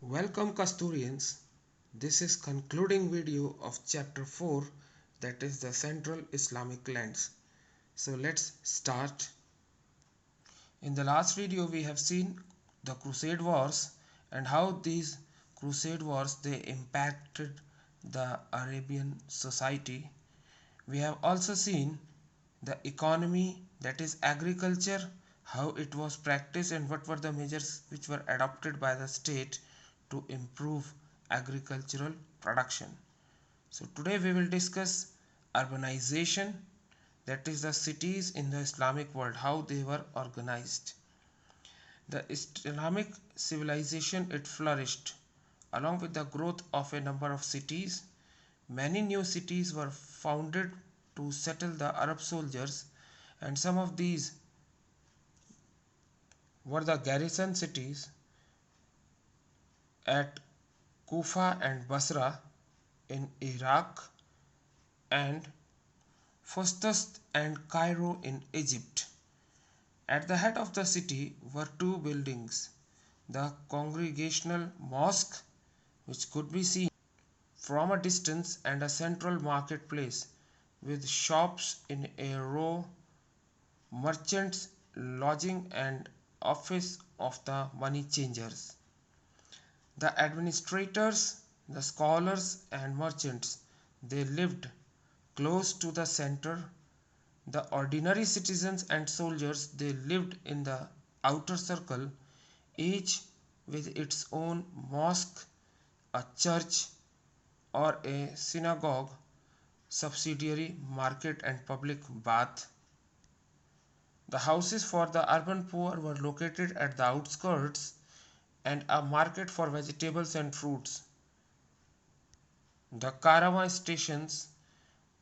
Welcome custodians. This is concluding video of chapter 4, that is the Central Islamic lands. So let's start. In the last video we have seen the Crusade Wars and how these Crusade Wars they impacted the Arabian society. We have also seen the economy, that is agriculture, how it was practiced and what were the measures which were adopted by the state to improve agricultural production. So today we will discuss urbanization, that is the cities in the Islamic world, how they were organized. The Islamic civilization it flourished along with the growth of a number of cities. Many new cities were founded to settle the Arab soldiers, and some of these were the garrison cities at Kufa and Basra in Iraq and Fustas and Cairo in Egypt. At the head of the city were two buildings, the Congregational Mosque, which could be seen from a distance, and a central marketplace with shops in a row, merchants lodging and office of the money changers. The administrators, the scholars and merchants, they lived close to the center. The ordinary citizens and soldiers, they lived in the outer circle, each with its own mosque, a church or a synagogue, subsidiary market and public bath. The houses for the urban poor were located at the outskirts, and a market for vegetables and fruits. The caravan stations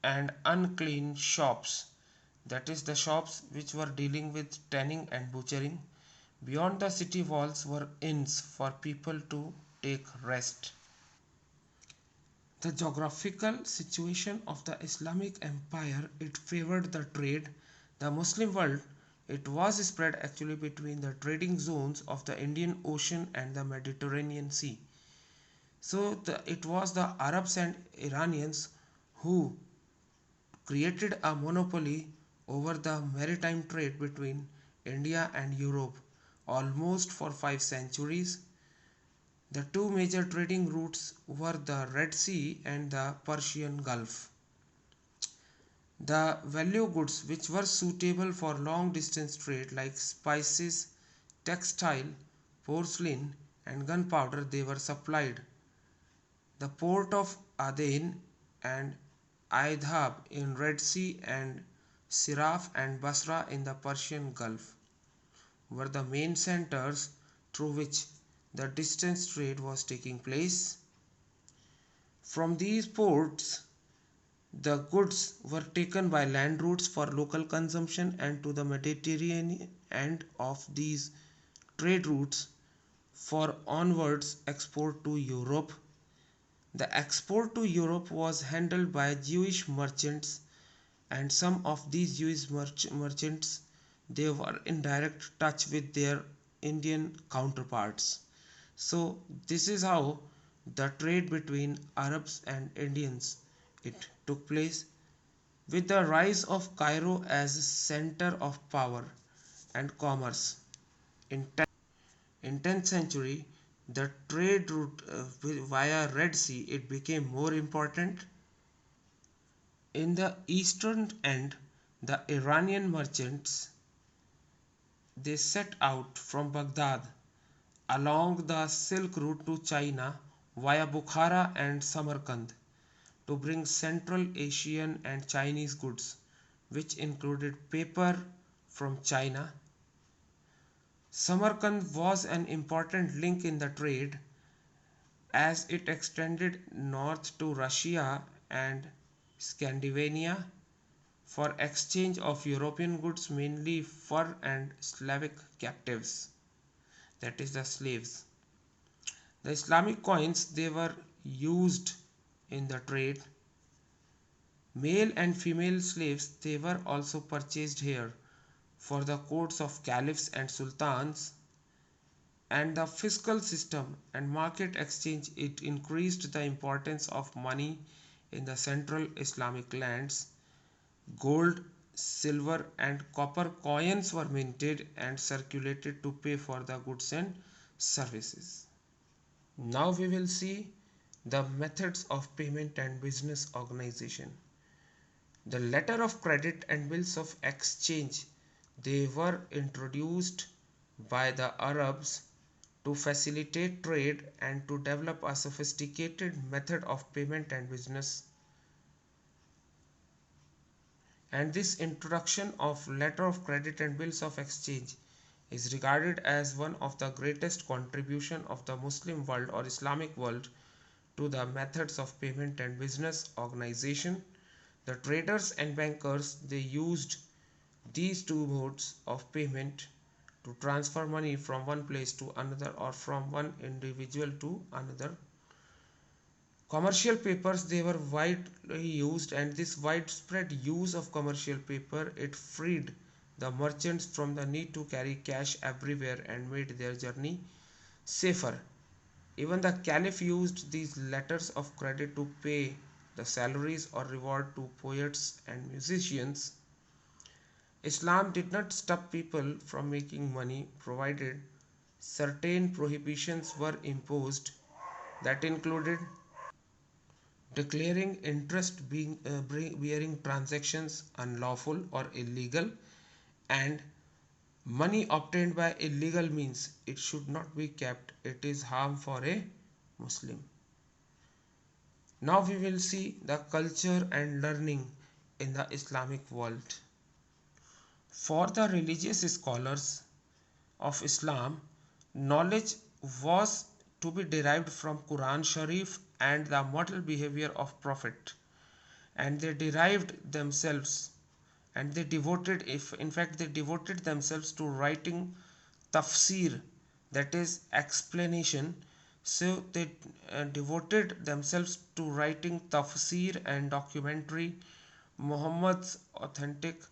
and unclean shops, that is the shops which were dealing with tanning and butchering. Beyond the city walls were inns for people to take rest. The geographical situation of the Islamic Empire it favored the trade. The Muslim world it was spread actually between the trading zones of the Indian Ocean and the Mediterranean Sea. So it was the Arabs and Iranians who created a monopoly over the maritime trade between India and Europe almost for 5 centuries. The two major trading routes were the Red Sea and the Persian Gulf. The value goods which were suitable for long distance trade like spices, textile, porcelain and gunpowder they were supplied. The port of Aden and Aidhab in Red Sea and Siraf and Basra in the Persian Gulf were the main centers through which the distance trade was taking place. From these ports, the goods were taken by land routes for local consumption and to the Mediterranean end of these trade routes for onwards export to Europe. The export to Europe was handled by Jewish merchants, and some of these Jewish merchants they were in direct touch with their Indian counterparts. So this is how the trade between Arabs and Indians it took place. With the rise of Cairo as a center of power and commerce in 10th century, the trade route via Red Sea it became more important. In the eastern end, the Iranian merchants they set out from Baghdad along the Silk Route to China via Bukhara and Samarkand to bring Central Asian and Chinese goods, which included paper from China. Samarkand was an important link in the trade as it extended north to Russia and Scandinavia for exchange of European goods, mainly fur and Slavic captives, that is the slaves. The Islamic coins they were used in the trade. Male and female slaves they were also purchased here for the courts of caliphs and sultans. and the fiscal system and market exchange. It increased the importance of money in the central Islamic lands. Gold, silver, and copper coins were minted and circulated to pay for the goods and services. Now we will see the methods of payment and business organization. The letter of credit and bills of exchange, they were introduced by the Arabs to facilitate trade and to develop a sophisticated method of payment and business. And this introduction of letter of credit and bills of exchange is regarded as one of the greatest contribution of the Muslim world or Islamic world to the methods of payment and business organization. The traders and bankers, they used these two modes of payment to transfer money from one place to another or from one individual to another. Commercial papers, they were widely used, and this widespread use of commercial paper, it freed the merchants from the need to carry cash everywhere and made their journey safer. Even the caliph used these letters of credit to pay the salaries or reward to poets and musicians. Islam did not stop people from making money, provided certain prohibitions were imposed that included declaring interest bearing transactions unlawful or illegal, and money obtained by illegal means, it should not be kept. It is harm for a Muslim. Now we will see the culture and learning in the Islamic world. For the religious scholars of Islam, knowledge was to be derived from Quran Sharif and the model behavior of Prophet, and they derived themselves and they devoted, if in fact they devoted themselves to writing tafsir, that is explanation. So they devoted themselves to writing tafsir and documentary Muhammad's authentic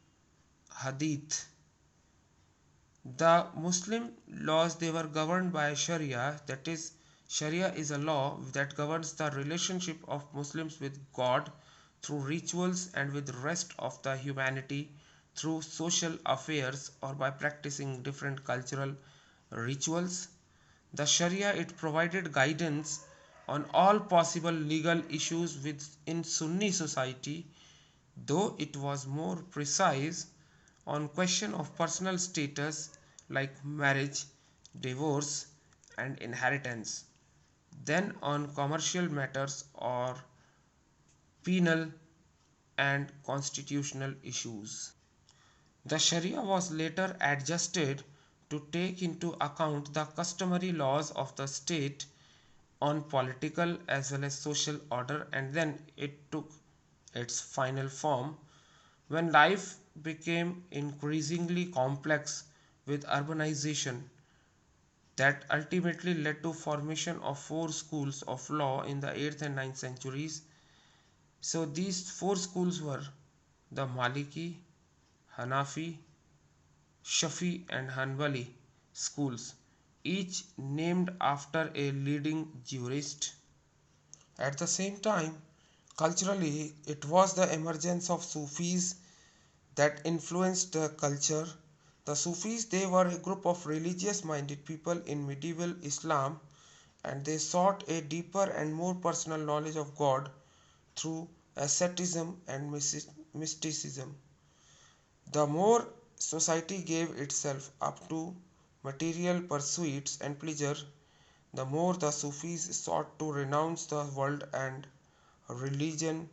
hadith. The Muslim laws, they were governed by Sharia, that is, Sharia is a law that governs the relationship of Muslims with God through rituals and with the rest of the humanity through social affairs or by practicing different cultural rituals. The Sharia, it provided guidance on all possible legal issues within Sunni society, though it was more precise on question of personal status like marriage, divorce, and inheritance than on commercial matters or penal and constitutional issues. The Sharia was later adjusted to take into account the customary laws of the state on political as well as social order, and then it took its final form when life became increasingly complex with urbanization that ultimately led to formation of four schools of law in the 8th and 9th centuries. So these four schools were the Maliki, Hanafi, Shafi and Hanbali schools, each named after a leading jurist. At the same time, culturally, it was the emergence of Sufis that influenced the culture. The Sufis, they were a group of religious minded people in medieval Islam, and they sought a deeper and more personal knowledge of God through asceticism and mysticism. The more society gave itself up to material pursuits and pleasure, the more the Sufis sought to renounce the world and religion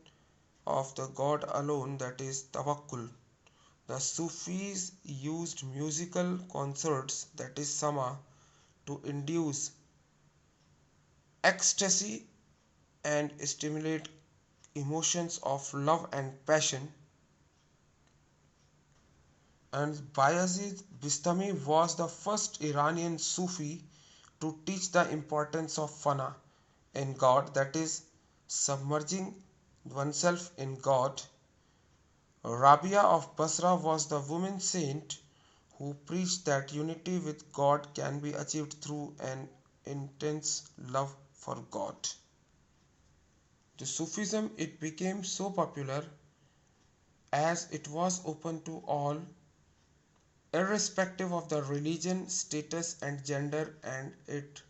of the God alone, that is tawakkul. The Sufis used musical concerts, that is sama, to induce ecstasy and stimulate emotions of love and passion. And Bayazid Bistami was the first Iranian Sufi to teach the importance of fana in God, that is, submerging oneself in God. Rabia of Basra was the woman saint who preached that unity with God can be achieved through an intense love for God. The Sufism it became so popular as it was open to all irrespective of the religion, status and gender, and it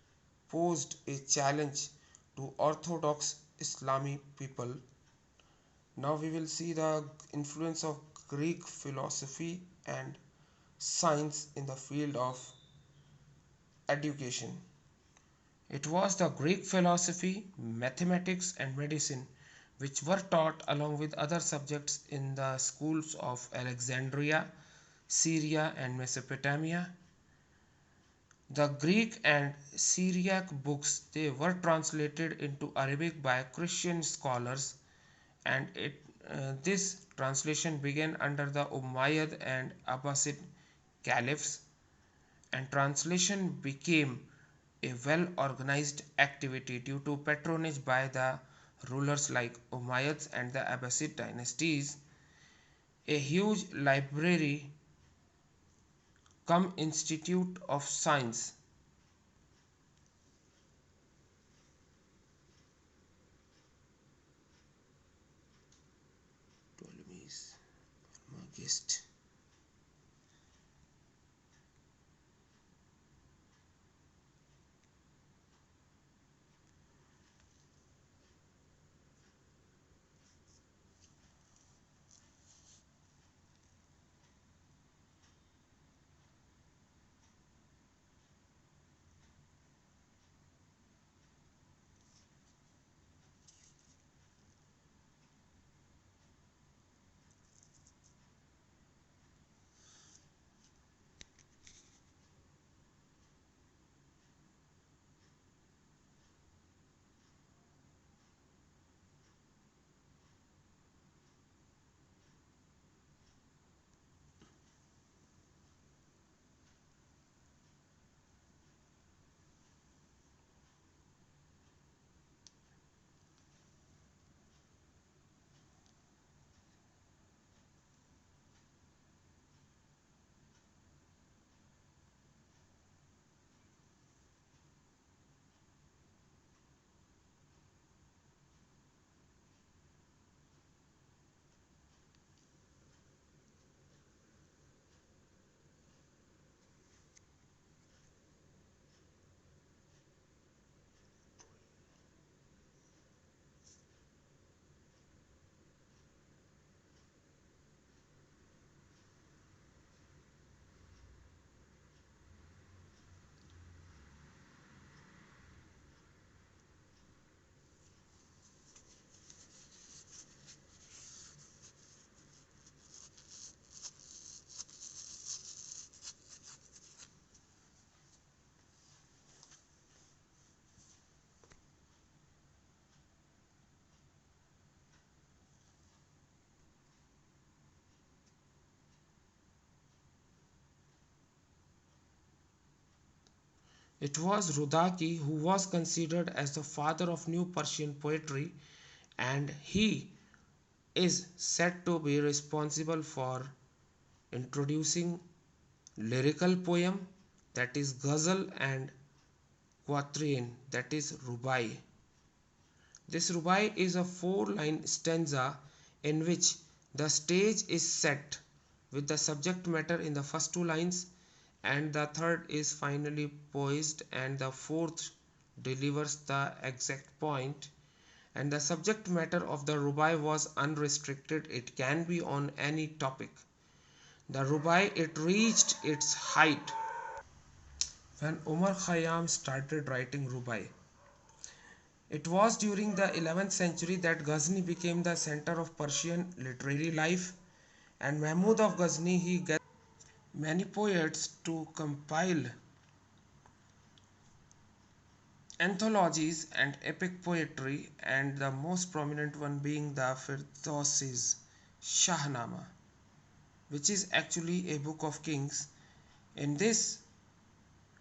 posed a challenge to orthodox Islamic people. Now we will see the influence of Greek philosophy and science in the field of education. It was the Greek philosophy, mathematics, and medicine which were taught along with other subjects in the schools of Alexandria, Syria, and Mesopotamia. The Greek and Syriac books they were translated into Arabic by Christian scholars, and this translation began under the Umayyad and Abbasid caliphs, and translation became a well organized activity due to patronage by the rulers like Umayyads and the Abbasid dynasties. A huge library come institute of science Ptolemy's Almagest. It was Rudaki who was considered as the father of new Persian poetry, and he is said to be responsible for introducing lyrical poem, that is ghazal, and quatrain, that is rubai. This rubai is a four-line stanza in which the stage is set with the subject matter in the first two lines, and the third is finally poised, and the fourth delivers the exact point. And the subject matter of the rubai was unrestricted, it can be on any topic. The rubai it reached its height when Umar Khayyam started writing rubai. It was during the 11th century that Ghazni became the center of Persian literary life, and Mahmud of Ghazni he gathered many poets to compile anthologies and epic poetry, and the most prominent one being the Firdausi's Shahnama, which is actually a book of kings. In this,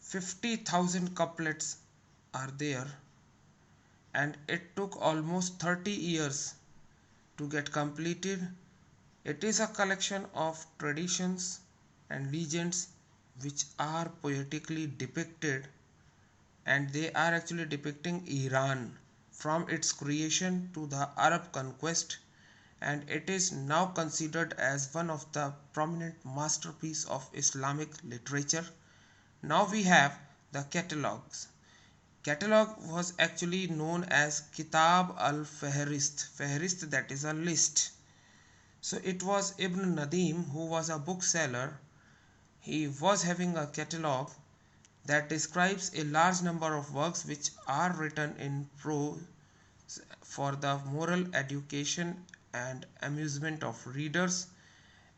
50,000 couplets are there, and it took almost 30 years to get completed. It is a collection of traditions and legends which are poetically depicted, and they are actually depicting Iran from its creation to the Arab conquest, and it is now considered as one of the prominent masterpieces of Islamic literature. Now we have the catalogs. Catalog was actually known as Kitab al-Fahrist. Fahrist, that is a list. So it was Ibn Nadim, who was a bookseller. He was having a catalog that describes a large number of works which are written in prose for the moral education and amusement of readers,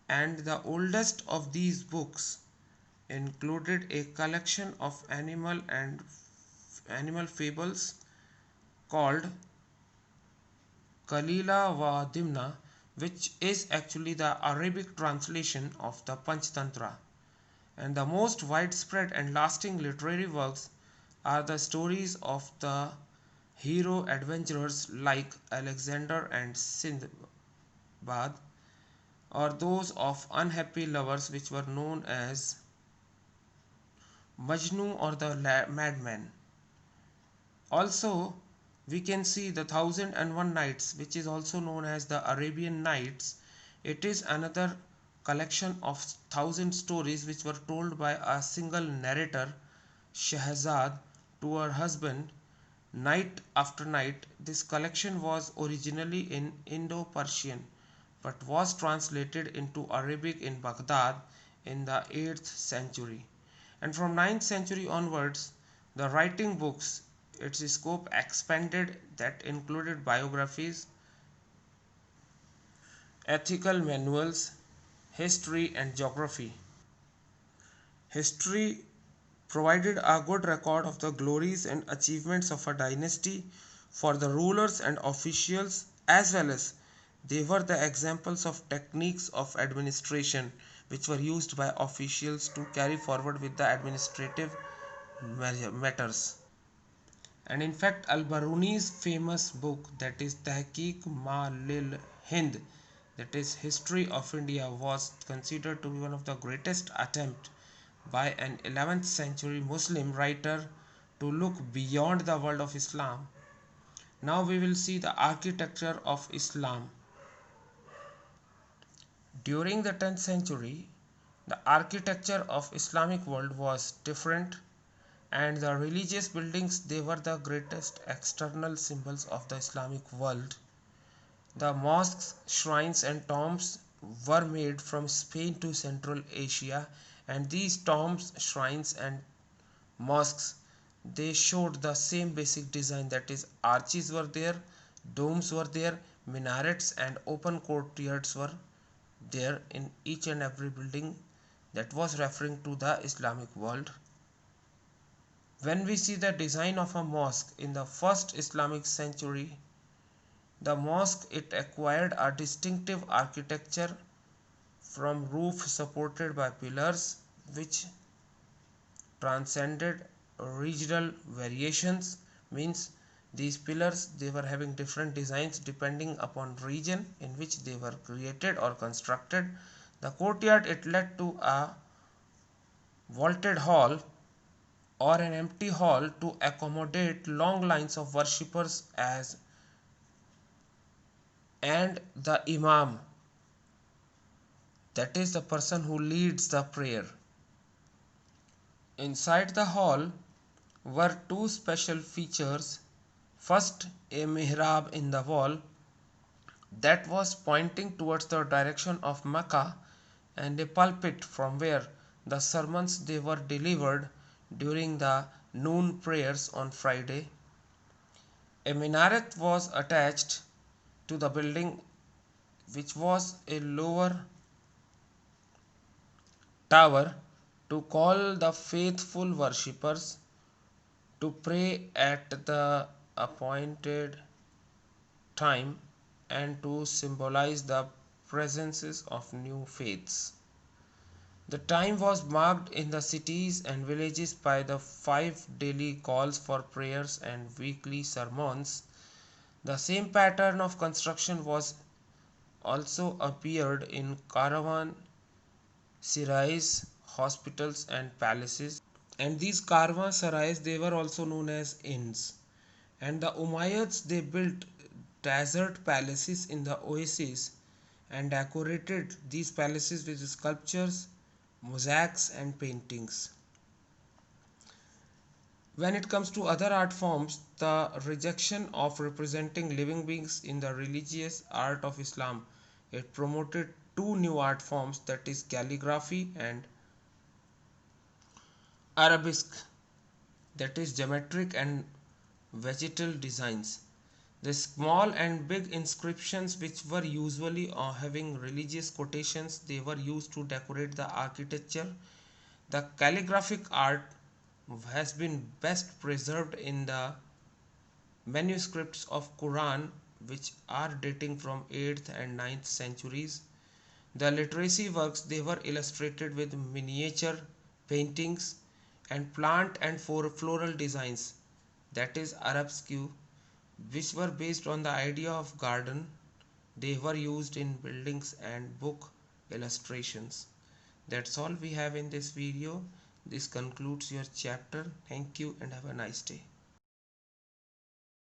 and the oldest of these books included a collection of animal fables called Kalila wa Dimna, which is actually the Arabic translation of the Panchtantra. And the most widespread and lasting literary works are the stories of the hero adventurers like Alexander and Sindbad, or those of unhappy lovers which were known as Majnu or the Madman. Also, we can see the Thousand and One Nights, which is also known as the Arabian Nights. It is another collection of thousand stories which were told by a single narrator, Shahzad, to her husband night after night. This collection was originally in Indo-Persian but was translated into Arabic in Baghdad in the 8th century. And from 9th century onwards, the writing books, its scope expanded, that included biographies, ethical manuals, history and geography. History provided a good record of the glories and achievements of a dynasty for the rulers and officials, as well as they were the examples of techniques of administration which were used by officials to carry forward with the administrative matters. And in fact, Al-Baruni's famous book, that is Tahqiq Ma Lil Hind, that is History of India, was considered to be one of the greatest attempt by an 11th century Muslim writer to look beyond the world of Islam. Now we will see the architecture of Islam. During the 10th century, the architecture of Islamic world was different, and the religious buildings, they were the greatest external symbols of the Islamic world. The mosques, shrines and tombs were made from Spain to Central Asia, and these tombs, shrines and mosques, they showed the same basic design, that is arches were there, domes were there, minarets and open courtyards were there in each and every building, that was referring to the Islamic world. When we see the design of a mosque in the first Islamic century, the mosque, it acquired a distinctive architecture from roof supported by pillars which transcended regional variations. Means these pillars, they were having different designs depending upon region in which they were created or constructed. The courtyard, it led to a vaulted hall or an empty hall to accommodate long lines of worshippers as and the imam, that is the person who leads the prayer. Inside the hall were two special features. First, a mihrab in the wall that was pointing towards the direction of Mecca, and a pulpit from where the sermons, they were delivered during the noon prayers on Friday. A minaret was attached to the building, which was a lower tower to call the faithful worshippers to pray at the appointed time and to symbolize the presences of new faiths. The time was marked in the cities and villages by the 5 daily calls for prayers and weekly sermons. The same pattern of construction was also appeared in caravan serais hospitals and palaces. And these caravanserais, they were also known as inns. And the Umayyads, they built desert palaces in the oases and decorated these palaces with sculptures, mosaics, and paintings. When it comes to other art forms, the rejection of representing living beings in the religious art of Islam, it promoted two new art forms, that is calligraphy and arabesque, that is geometric and vegetal designs. The small and big inscriptions, which were usually having religious quotations, they were used to decorate the architecture. The calligraphic art has been best preserved in the manuscripts of Quran, which are dating from 8th and 9th centuries. The literacy works, they were illustrated with miniature paintings and plant and floral designs, that is arabesque, which were based on the idea of garden. They were used in buildings and book illustrations. That's all we have in this video. This concludes your chapter. Thank you and have a nice day.